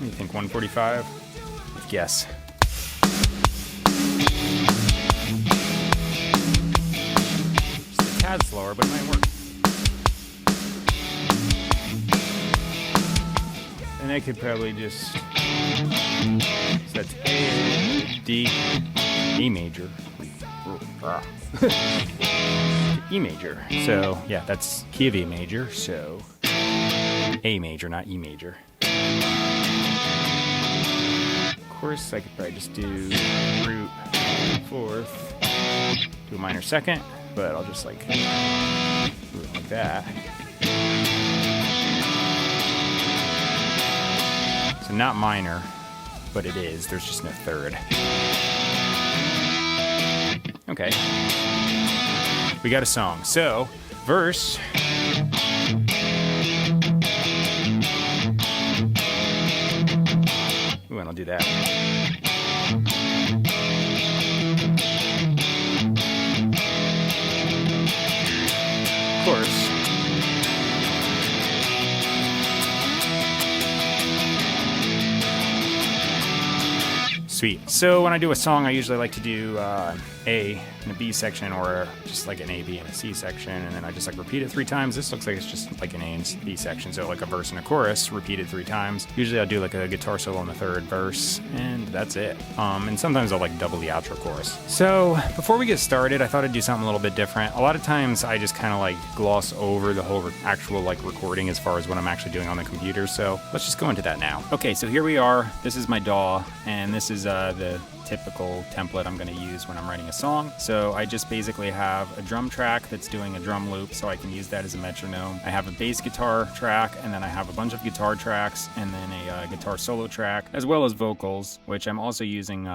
You think 145? Let's guess. Just a tad slower, but it might work. And I could probably just, so that's A, D, E major. E major. So yeah, that's key of A major. So A major, not E major. Of course, I could probably just do root fourth, do a minor second, but I'll just like do it like that. So not minor, but it is. There's just no third. Okay. We got a song. So, verse. Ooh, and I'll do that. Of course. Sweet. So when I do a song, I usually like to do A in a B section, or just like an A, B, and a C section, and then I just like repeat it 3 times. This looks like it's just like an A and B section, so like a verse and a chorus repeated 3 times. Usually I'll do like a guitar solo in the 3rd verse, and that's it. And sometimes I'll like double the outro chorus. So before we get started, I thought I'd do something a little bit different. A lot of times I just kind of like gloss over the whole actual like recording as far as what I'm actually doing on the computer, so let's just go into that now. Okay, so here we are. This is my DAW, and this is the typical template I'm going to use when I'm writing a song. So I just basically have a drum track that's doing a drum loop, so I can use that as a metronome. I have a bass guitar track, and then I have a bunch of guitar tracks, and then a guitar solo track, as well as vocals, which I'm also using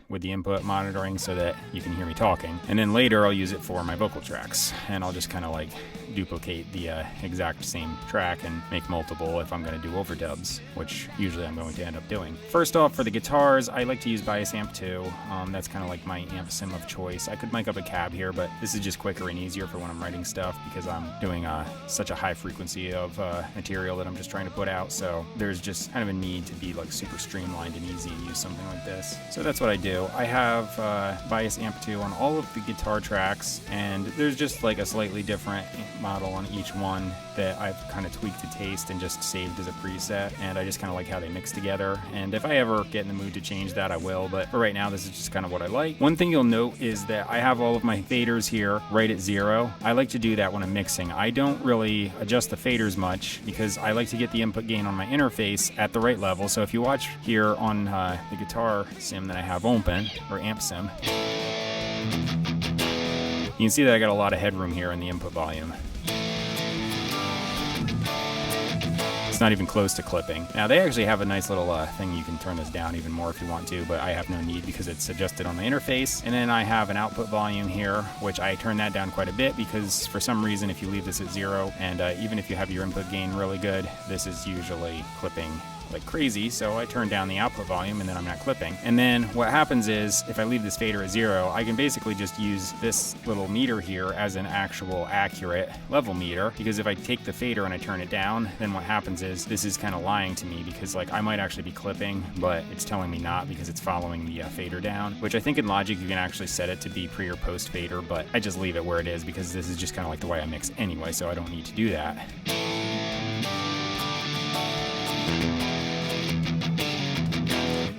with the input monitoring so that you can hear me talking. And then later I'll use it for my vocal tracks, and I'll just kind of like duplicate the exact same track and make multiple if I'm going to do overdubs, which usually I'm going to end up doing. First off, for the guitars, I like to use Bias Amp 2. That's kind of like my amp sim of choice. I could mic up a cab here, but this is just quicker and easier for when I'm writing stuff because I'm doing such a high frequency of material that I'm just trying to put out. So there's just kind of a need to be like super streamlined and easy and use something like this. So that's what I do. I have Bias Amp 2 on all of the guitar tracks, and there's just like a slightly different model on each one that I've kind of tweaked to taste and just saved as a preset, and I just kind of like how they mix together. And if I ever get in the mood to change that, I will, but for right now this is just kind of what I like. One thing you'll note is that I have all of my faders here right at 0. I like to do that when I'm mixing. I don't really adjust the faders much because I like to get the input gain on my interface at the right level. So if you watch here on the guitar sim that I have open, or amp sim, you can see that I got a lot of headroom here in the input volume. It's not even close to clipping. Now they actually have a nice little thing you can turn this down even more if you want to, but I have no need because it's adjusted on the interface. And then I have an output volume here, which I turn that down quite a bit because for some reason if you leave this at 0, and even if you have your input gain really good, this is usually clipping like crazy, so I turn down the output volume and then I'm not clipping. And then what happens is if I leave this fader at 0, I can basically just use this little meter here as an actual accurate level meter, because if I take the fader and I turn it down, then what happens is this is kind of lying to me because like I might actually be clipping, but it's telling me not because it's following the fader down, which I think in Logic you can actually set it to be pre or post fader, but I just leave it where it is because this is just kind of like the way I mix anyway, so I don't need to do that.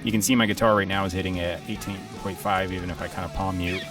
You can see my guitar right now is hitting at 18.5 even if I kind of palm mute.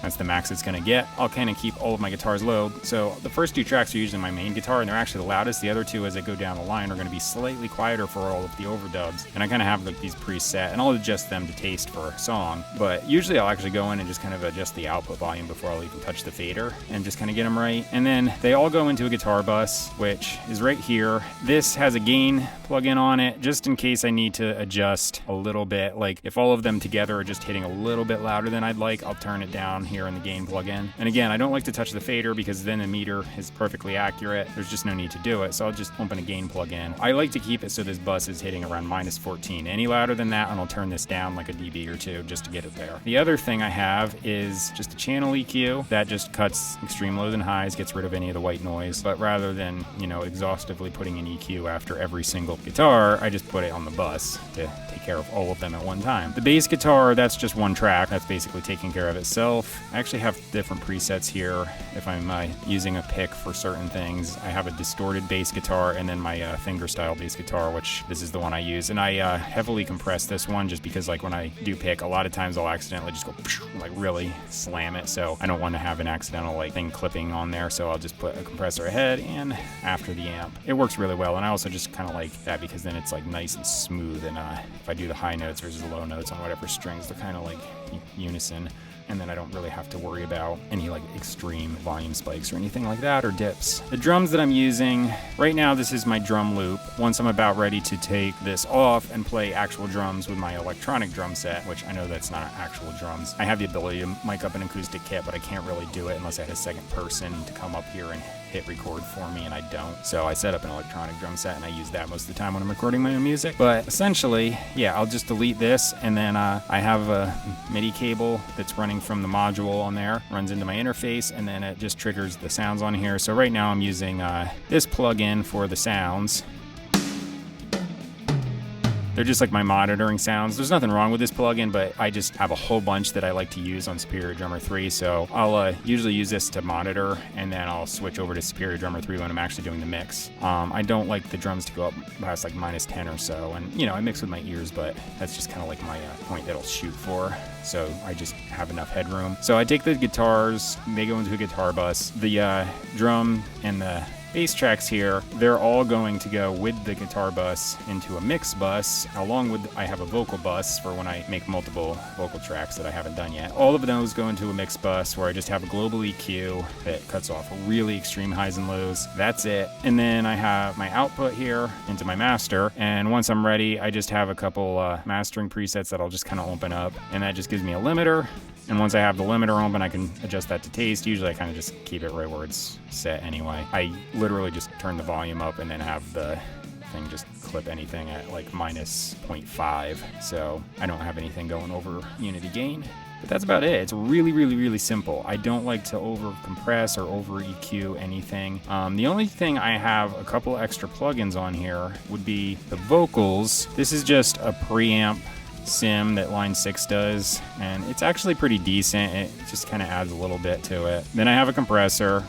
That's the max it's gonna get. I'll kind of keep all of my guitars low. So the first 2 tracks are usually my main guitar and they're actually the loudest. The other 2 as I go down the line are gonna be slightly quieter for all of the overdubs. And I kind of have like these preset and I'll adjust them to taste for a song. But usually I'll actually go in and just kind of adjust the output volume before I'll even touch the fader and just kind of get them right. And then they all go into a guitar bus, which is right here. This has a gain plug-in on it just in case I need to adjust a little bit. Like if all of them together are just hitting a little bit louder than I'd like, I'll turn it down here and the gain plugin. And again, I don't like to touch the fader because then the meter is perfectly accurate. There's just no need to do it. So I'll just open a gain plugin. I like to keep it so this bus is hitting around -14. Any louder than that, and I'll turn this down like a dB or two just to get it there. The other thing I have is just a channel EQ that just cuts extreme lows and highs, gets rid of any of the white noise. But rather than, exhaustively putting an EQ after every single guitar, I just put it on the bus to take care of all of them at one time. The bass guitar, that's just one track. That's basically taking care of itself. I actually have different presets here if I'm using a pick for certain things. I have a distorted bass guitar and then my fingerstyle bass guitar, which this is the one I use. And I heavily compress this one just because when I do pick, a lot of times I'll accidentally just go really slam it. So I don't want to have an accidental thing clipping on there. So I'll just put a compressor ahead and after the amp. It works really well. And I also just kind of like that because then it's nice and smooth. And if I do the high notes versus the low notes on whatever strings, they're kind of unison. And then I don't really have to worry about any extreme volume spikes or anything like that, or dips. The drums that I'm using, right now this is my drum loop. Once I'm about ready to take this off and play actual drums with my electronic drum set, which I know that's not actual drums. I have the ability to mic up an acoustic kit, but I can't really do it unless I had a second person to come up here and hit record for me, and I don't. So I set up an electronic drum set and I use that most of the time when I'm recording my own music. But essentially, yeah, I'll just delete this, and then I have a MIDI cable that's running from the module on there, runs into my interface, and then it just triggers the sounds on here. So right now I'm using this plugin for the sounds. They're just my monitoring sounds. There's nothing wrong with this plugin, but I just have a whole bunch that I like to use on Superior Drummer 3. So I'll usually use this to monitor, and then I'll switch over to Superior Drummer 3 when I'm actually doing the mix. I don't like the drums to go up past -10 or so. And, I mix with my ears, but that's just kind of my point that I'll shoot for. So I just have enough headroom. So I take the guitars, they go into a guitar bus. The drum and the bass tracks here, they're all going to go with the guitar bus into a mix bus, along with I have a vocal bus for when I make multiple vocal tracks that I haven't done yet. All of those go into a mix bus where I just have a global EQ that cuts off really extreme highs and lows. That's it. And then I have my output here into my master, and once I'm ready, I just have a couple mastering presets that I'll just kind of open up, and that just gives me a limiter. And once I have the limiter open, I can adjust that to taste. Usually I kind of just keep it right where it's set anyway. I literally just turn the volume up and then have the thing just clip anything at -0.5. So I don't have anything going over unity gain. But that's about it. It's really, really, really simple. I don't like to over compress or over EQ anything. The only thing I have a couple extra plugins on here would be the vocals. This is just a preamp sim that Line 6 does, and it's actually pretty decent. It just kind of adds a little bit to it. Then I have a compressor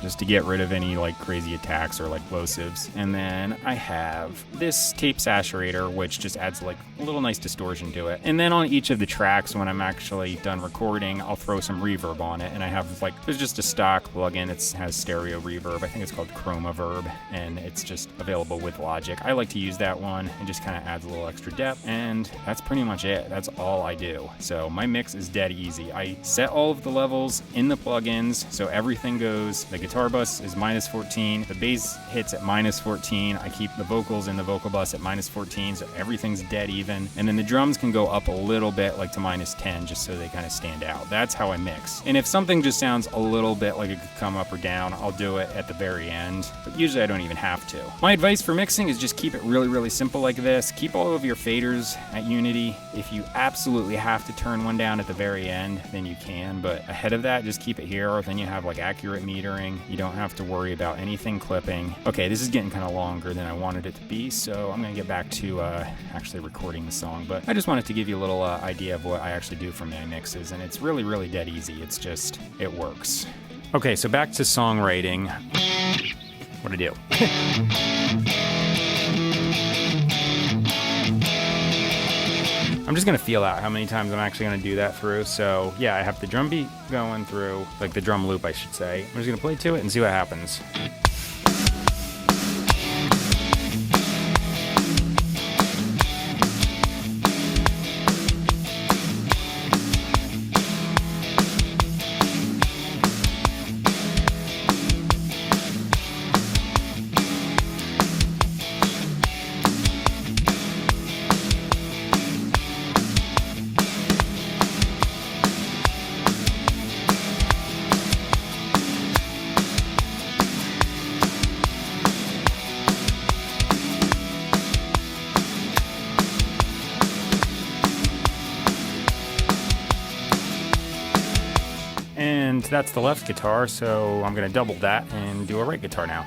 just to get rid of any crazy attacks or plosives. And then I have this tape saturator, which just adds a little nice distortion to it. And then on each of the tracks, when I'm actually done recording, I'll throw some reverb on it. And I have there's just a stock plugin that has stereo reverb. I think it's called Chroma Verb, and it's just available with Logic. I like to use that one. It just kind of adds a little extra depth, and that's pretty much it. That's all I do. So my mix is dead easy. I set all of the levels in the plugins, so everything goes. The guitar bus is -14, the bass hits at -14, I keep the vocals in the vocal bus at -14, so everything's dead even, and then the drums can go up a little bit to -10 just so they kind of stand out. That's how I mix. And if something just sounds a little bit like it could come up or down, I'll do it at the very end, but usually I don't even have to. My advice for mixing is just keep it really, really simple like this. Keep all of your faders at unity. If you absolutely have to turn one down at the very end, then you can, but ahead of that, just keep it here, or then you have accurate metering. You don't have to worry about anything clipping. Okay, this is getting kind of longer than I wanted it to be, so I'm gonna get back to actually recording the song, but I just wanted to give you a little idea of what I actually do for my mixes, and it's really, really dead easy. It's just, it works. Okay, so back to songwriting. What'd I do? I'm just gonna feel out how many times I'm actually gonna do that through. So yeah, I have the drum beat going through, the drum loop, I should say. I'm just gonna play to it and see what happens. And that's the left guitar, so I'm going to double that and do a right guitar now.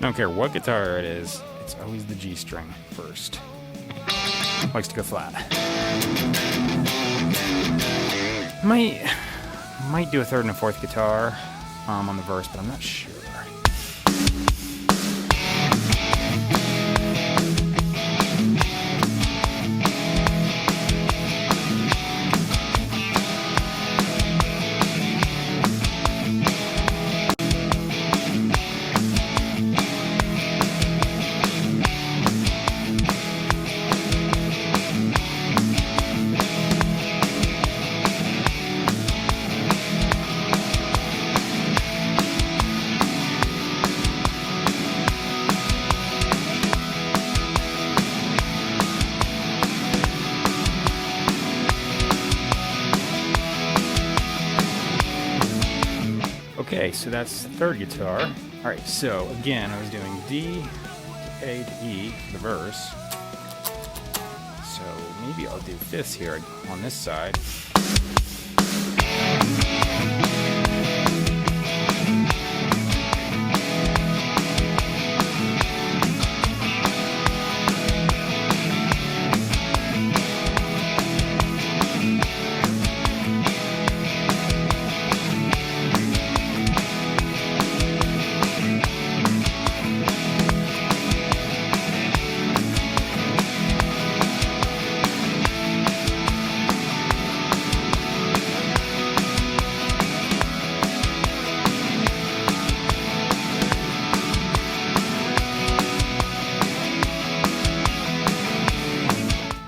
I don't care what guitar it is, it's always the G string first. Likes to go flat. Might do a third and a fourth guitar on the verse, but I'm not sure. Okay, so that's the third guitar. All right, so again, I was doing D to A to E for the verse. So maybe I'll do fifths here on this side.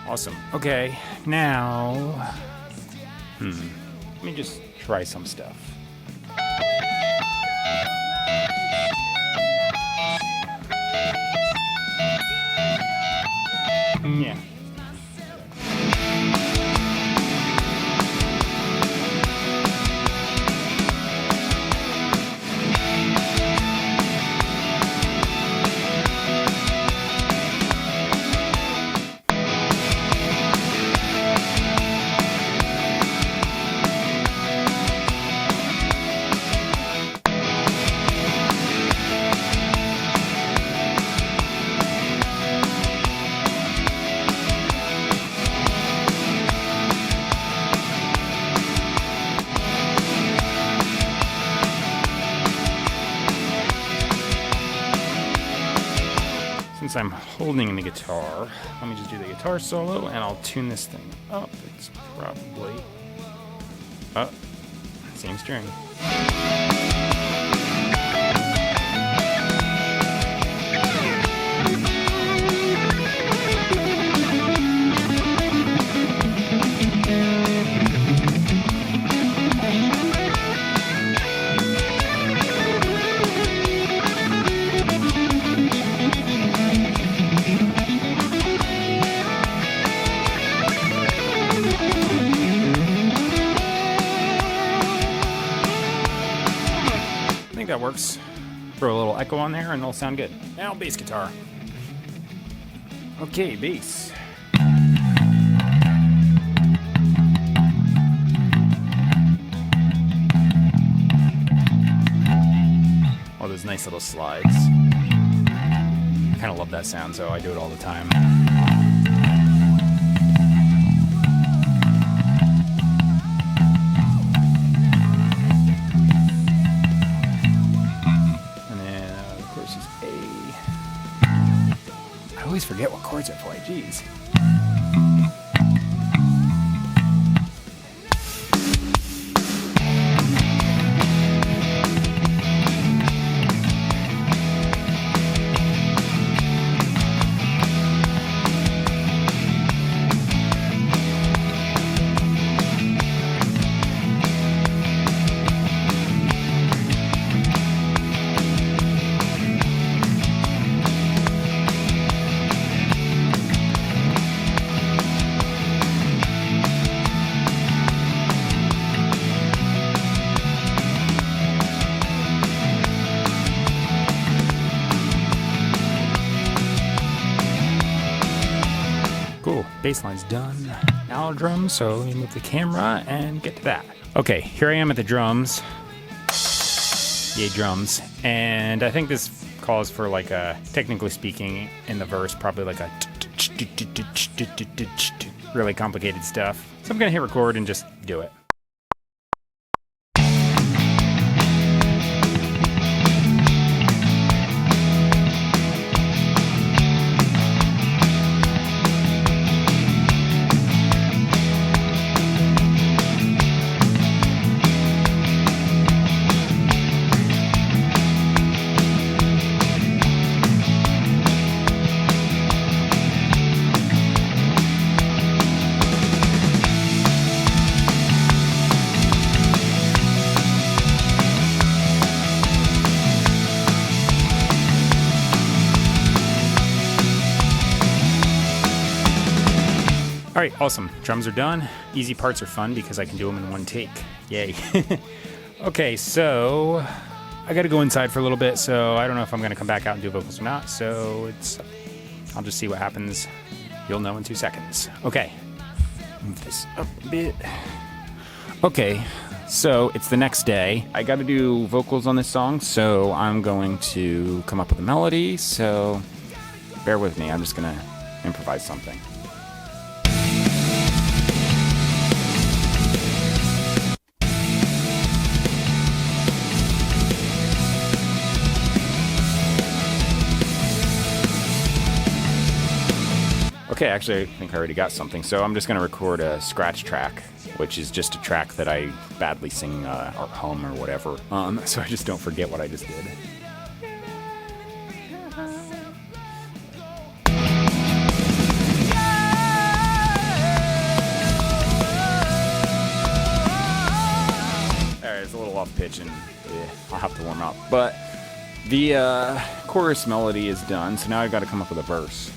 Awesome. Okay, now, let me just try some stuff. Yeah. Since I'm holding the guitar, let me just do the guitar solo and I'll tune this thing up. It's probably same string. I think that works. Throw a little echo on there and it'll sound good. Now bass guitar. Okay, bass. All those nice little slides. I kind of love that sound, so I do it all the time. I always forget what chords I play, jeez. Cool, bass line's done. Now drums, so let me move the camera and get to that. Okay, here I am at the drums. Yay, drums. And I think this calls for like a, technically speaking, in the verse, probably like a really complicated stuff. So I'm gonna hit record and just do it. All right, awesome. Drums are done. Easy parts are fun because I can do them in one take. Yay. Okay, so I got to go inside for a little bit, so I don't know if I'm going to come back out and do vocals or not, so I'll just see what happens. You'll know in 2 seconds. Okay, move this up a bit. Okay, so it's the next day. I got to do vocals on this song, so I'm going to come up with a melody, so bear with me. I'm just going to improvise something. Okay, actually, I think I already got something. So I'm just going to record a scratch track, which is just a track that I badly sing or hum or whatever. So I just don't forget what I just did. Alright, it's a little off pitch and I'll have to warm up. But the chorus melody is done, so now I've got to come up with a verse.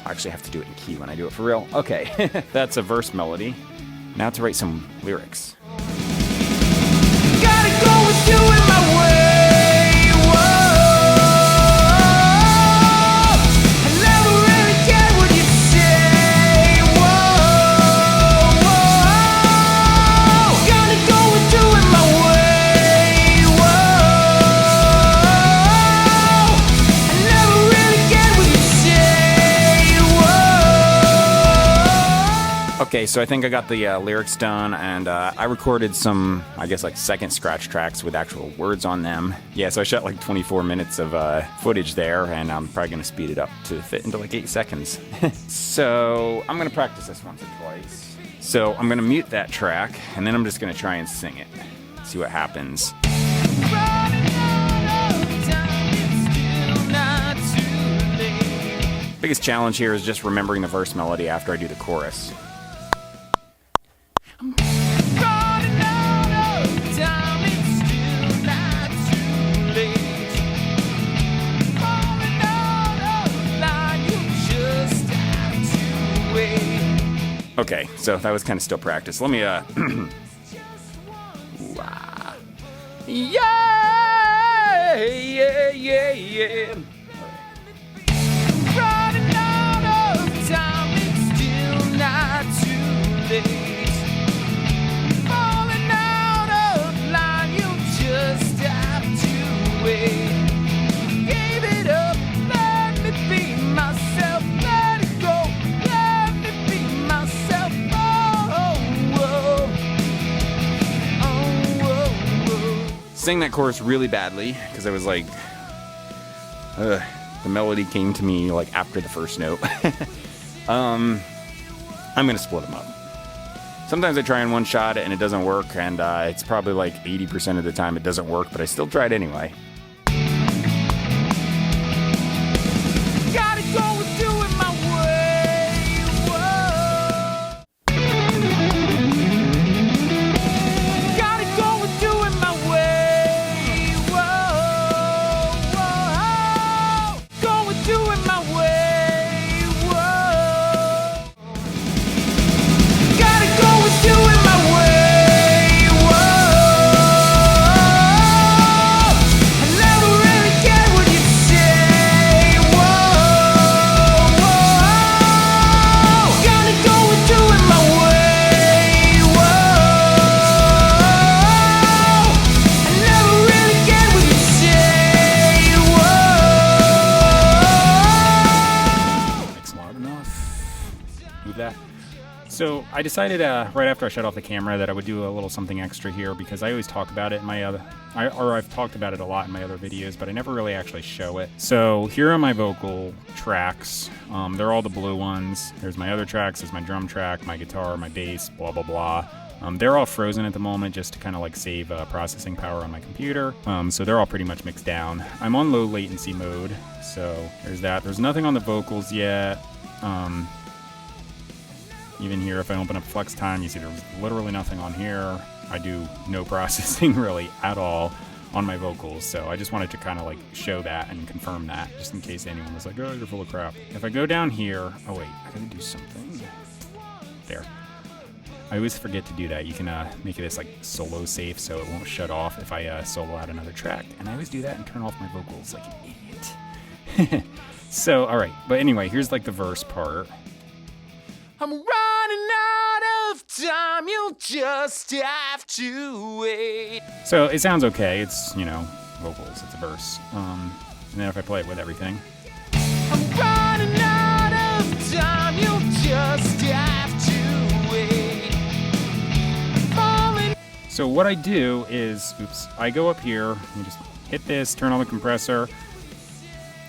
I actually have to do it in key when I do it for real. Okay, that's a verse melody. Now to write some lyrics. Gotta go with you in my way. Whoa. I never really get what you say. Whoa. Gotta go with you in my way. Whoa. I never really get what you say. Okay, so I think I got the lyrics done, and I recorded some, I guess, like second scratch tracks with actual words on them. Yeah, so I shot like 24 minutes of footage there, and I'm probably going to speed it up to fit into like 8 seconds. So I'm going to practice this once or twice. So I'm going to mute that track, and then I'm just going to try and sing it. See what happens. Biggest challenge here is just remembering the verse melody after I do the chorus. Okay, so that was kind of still practice. Let me, yeah, yeah, yeah. Running out of time, it's still not too late. Falling out of line, you just have to wait. Gave it up, let me be myself, let it go, let me be myself. Sang that chorus really badly because I was like, the melody came to me like after the first note. I'm gonna split them up. Sometimes I try in one shot and it doesn't work, and it's probably like 80% of the time it doesn't work, but I still try it anyway. Gotta go with you in my way. Whoa. Gotta go with you in my way. Whoa. So I decided right after I shut off the camera that I would do a little something extra here because I always talk about it in my I've talked about it a lot in my other videos, but I never really actually show it. So here are my vocal tracks. They're all the blue ones. There's my other tracks. There's my drum track, my guitar, my bass, blah, blah, blah. They're all frozen at the moment just to kind of like save processing power on my computer. So they're all pretty much mixed down. I'm on low latency mode, so there's that. There's nothing on the vocals yet. Even here, if I open up flex time, you see there's literally nothing on here. I do no processing really at all on my vocals, so I just wanted to kind of like show that and confirm that, just in case anyone was like, oh, you're full of crap. If I go down here, oh wait, I gotta do something. There. I always forget to do that. You can make this like solo safe so it won't shut off if I solo out another track. And I always do that and turn off my vocals like an idiot. So, all right. But anyway, here's like the verse part. I'm running out of time, you'll just have to wait. So it sounds okay. It's, you know, vocals, it's a verse. And then if I play it with everything. I'm running out of time, you'll just have to wait. So what I do is, I go up here and just hit this, turn on the compressor.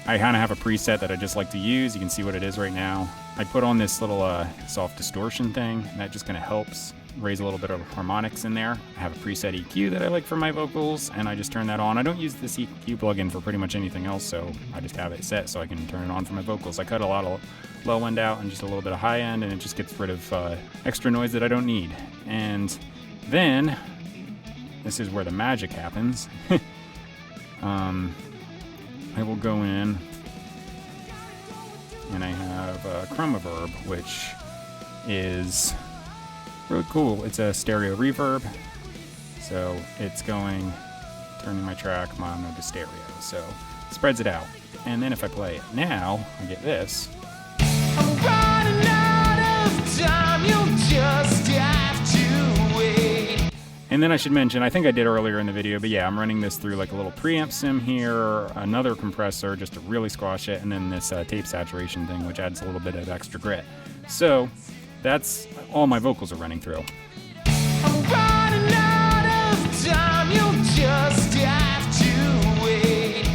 I kind of have a preset that I just like to use. You can see what it is right now. I put on this little soft distortion thing, and that just kind of helps raise a little bit of harmonics in there. I have a preset EQ that I like for my vocals, and I just turn that on. I don't use this EQ plugin for pretty much anything else, so I just have it set so I can turn it on for my vocals. I cut a lot of low end out and just a little bit of high end, and it just gets rid of extra noise that I don't need. And then, this is where the magic happens. I will go in and I have a chroma verb, which is really cool. It's a stereo reverb, so it's going, turning my track mono to stereo, so it spreads it out. And then if I play it now, I get this. I'm running out of time, you'll just have to wait. And then I should mention, I think I did earlier in the video, but yeah, I'm running this through like a little preamp sim here, another compressor just to really squash it, and then this tape saturation thing, which adds a little bit of extra grit. So that's all my vocals are running through. I'm running out of time, you'll just have to wait.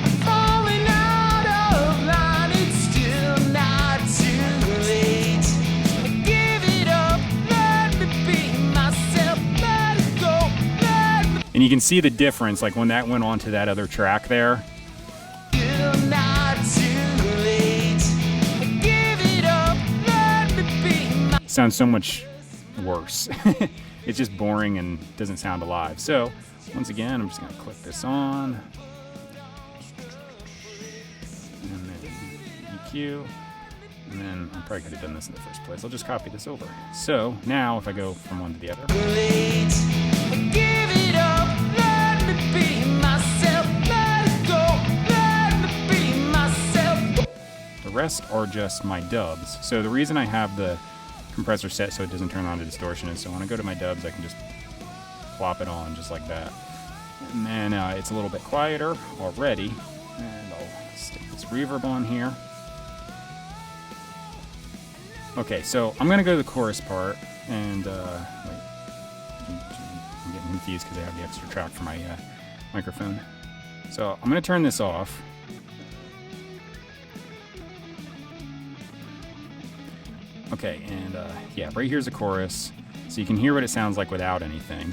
I'm falling out of line, it's still not too late. Give it up, let me be myself, let it go, let me. And you can see the difference, like when that went onto that other track there. Still not too late. Give it up, let me be. Sounds so much worse. It's just boring and doesn't sound alive. So once again, I'm just gonna click this on, and then EQ, and then I probably could have done this in the first place. I'll just copy this over. So now if I go from one to the other. Give it up, let me be myself, let it go, let me be myself. The rest are just my dubs. So the reason I have the compressor set so it doesn't turn on to distortion is so when I go to my dubs I can just plop it on just like that. And then it's a little bit quieter already, and I'll stick this reverb on here. Okay, so I'm gonna go to the chorus part, and wait, I'm getting confused because I have the extra track for my microphone. So I'm gonna turn this off. Okay, and yeah, right here's a chorus, so you can hear what it sounds like without anything.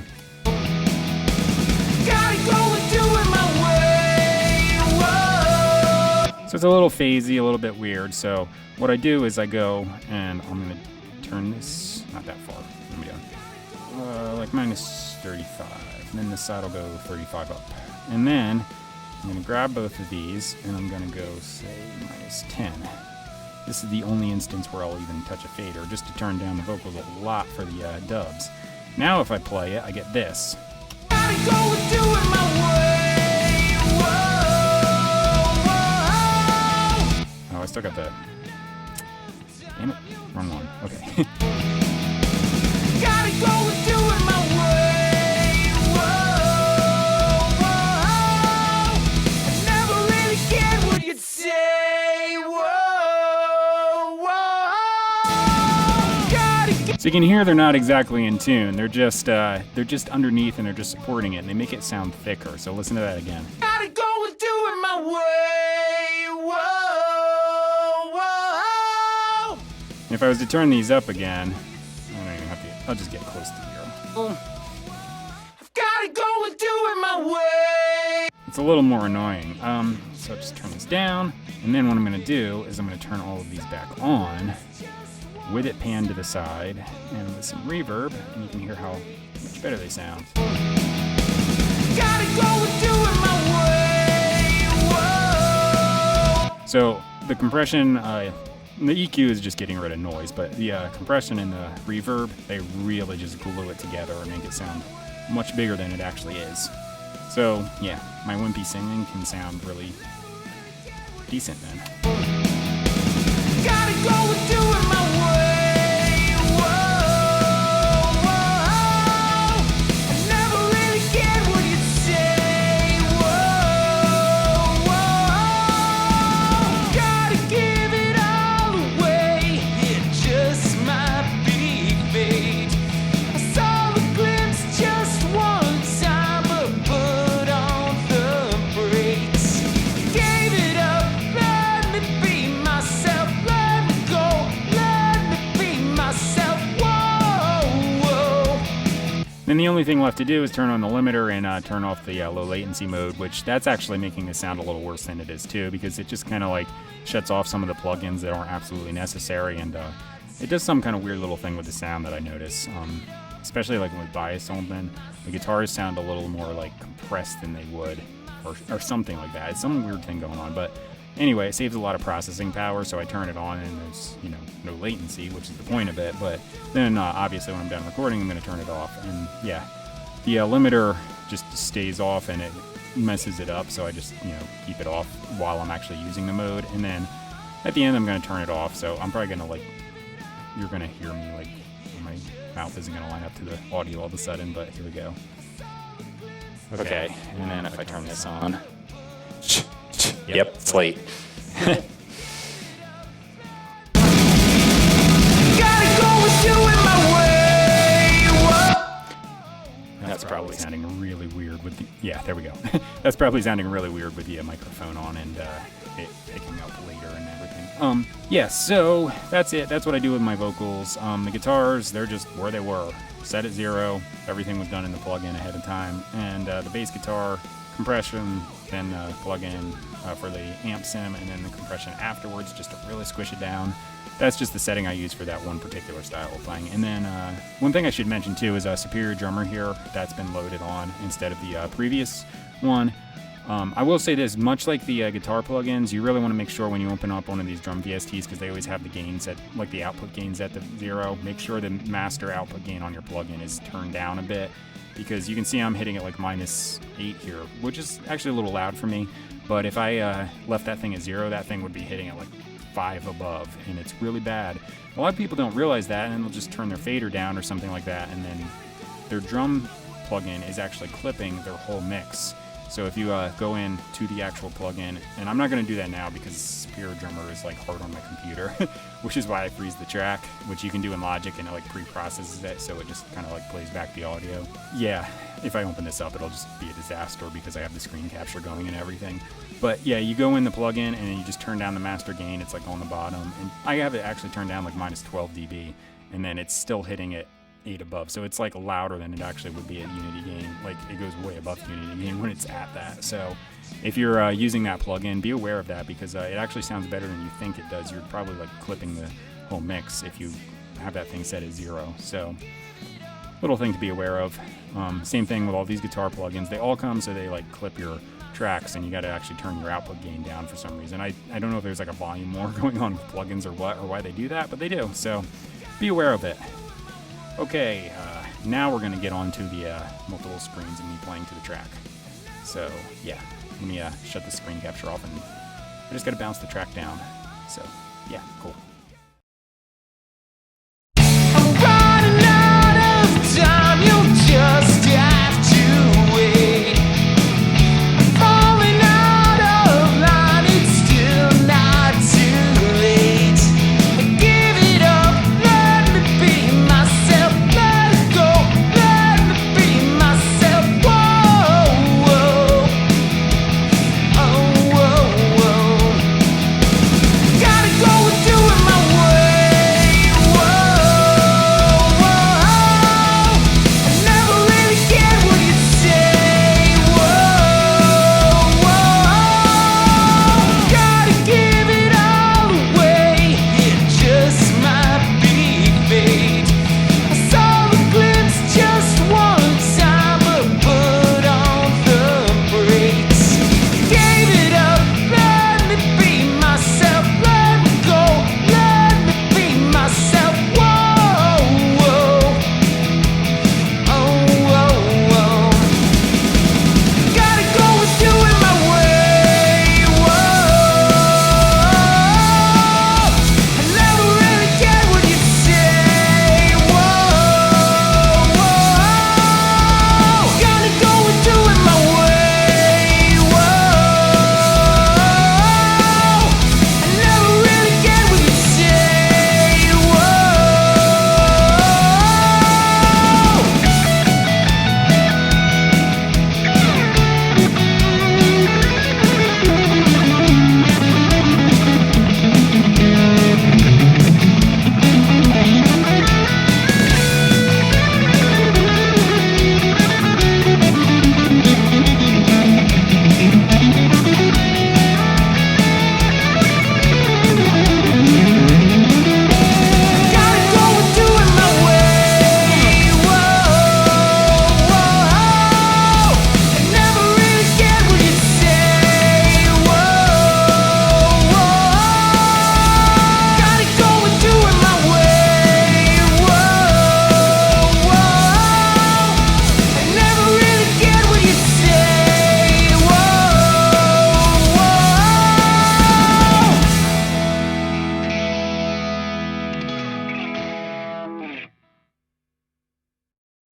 Gotta go and do it my way. Whoa. So it's a little phasey, a little bit weird. So what I do is I go and I'm gonna turn this not that far. Let me down, like minus 35, and then this side will go 35 up, and then I'm gonna grab both of these and I'm gonna go say minus 10. This is the only instance where I'll even touch a fader, just to turn down the vocals a lot for the dubs. Now if I play it, I get this. Gotta go and do it my way. Whoa, whoa. Oh, I still got the... Damn it, wrong one. Okay. Gotta go and do it my way. Whoa, whoa. I never really cared what you'd say. Whoa. So you can hear they're not exactly in tune. They're just underneath and they're just supporting it, and they make it sound thicker. So listen to that again. Gotta go and do it my way. Whoa, whoa. If I was to turn these up again, I don't even have to. I'll just get close to 0. I've gotta go and do it my way. It's a little more annoying. So I'll just turn this down, and then what I'm gonna do is I'm gonna turn all of these back on, with it panned to the side, and with some reverb, and you can hear how much better they sound. Gotta go and do it my way. Whoa. So the compression, the EQ is just getting rid of noise, but the compression and the reverb, they really just glue it together and make it sound much bigger than it actually is. So yeah, my wimpy singing can sound really decent then. Gotta go and do it my way. Whoa, whoa. I never really cared what you say. Whoa, whoa. Gotta give it all away. It just might be fate. I saw the glimpse just one time, but put on the brakes. Gave it up. Let me be myself. Let me go. Let me be myself. Whoa, whoa. Then the only thing left to do is turn on the limiter and turn off the low latency mode, which that's actually making this sound a little worse than it is too, because it just kind of like shuts off some of the plugins that aren't absolutely necessary, and it does some kind of weird little thing with the sound that I notice, especially like with bias open. The guitars sound a little more like compressed than they would, or something like that. It's some weird thing going on, but anyway, it saves a lot of processing power, so I turn it on and there's, no latency, which is the point of it. But then obviously when I'm done recording, I'm going to turn it off. And yeah, the limiter just stays off and it messes it up, so I just, keep it off while I'm actually using the mode. And then at the end, I'm going to turn it off. So I'm probably going to you're going to hear me my mouth isn't going to line up to the audio all of a sudden, but here we go. Okay, and then if I turn this on. Yep, it's late. Gotta go and do it my way. Whoa. That's probably sounding really weird with the... Yeah, there we go. That's probably sounding really weird with the microphone on and it picking up later and everything. Yeah, so that's it. That's what I do with my vocals. The guitars, they're just where they were. Set at 0. Everything was done in the plugin ahead of time. And the bass guitar, compression, then plug in for the amp sim, and then the compression afterwards just to really squish it down. That's just the setting I use for that one particular style of playing. And then one thing I should mention too is a Superior Drummer here that's been loaded on instead of the previous one. I will say this, much like the guitar plugins, you really want to make sure when you open up one of these drum VSTs, because they always have the gains at, like the output gains at the 0, make sure the master output gain on your plugin is turned down a bit, because you can see I'm hitting it like -8 here, which is actually a little loud for me. But if I left that thing at 0, that thing would be hitting at like 5 above, and it's really bad. A lot of people don't realize that, and then they'll just turn their fader down or something like that, and then their drum plugin is actually clipping their whole mix. So if you go in to the actual plugin, and I'm not going to do that now because Superior Drummer is like hard on my computer, which is why I freeze the track, which you can do in Logic, and it like pre-processes it, so it just kind of like plays back the audio. Yeah, if I open this up, it'll just be a disaster because I have the screen capture going and everything. But yeah, you go in the plugin and then you just turn down the master gain. It's like on the bottom, and I have it actually turned down like -12 dB, and then it's still hitting it 8 above, so it's like louder than it actually would be at Unity Gain. Like it goes way above Unity Gain when it's at that. So if you're using that plugin, be aware of that, because it actually sounds better than you think it does. You're probably like clipping the whole mix if you have that thing set at 0. So little thing to be aware of. Same thing with all these guitar plugins. They all come so they like clip your tracks, and you got to actually turn your output gain down for some reason. I don't know if there's like a volume war going on with plugins or what, or why they do that, but they do. So be aware of it. Okay, now we're going to get on to the multiple screens and me playing to the track. So, yeah, let me shut the screen capture off, and I just got to bounce the track down. So, yeah, cool.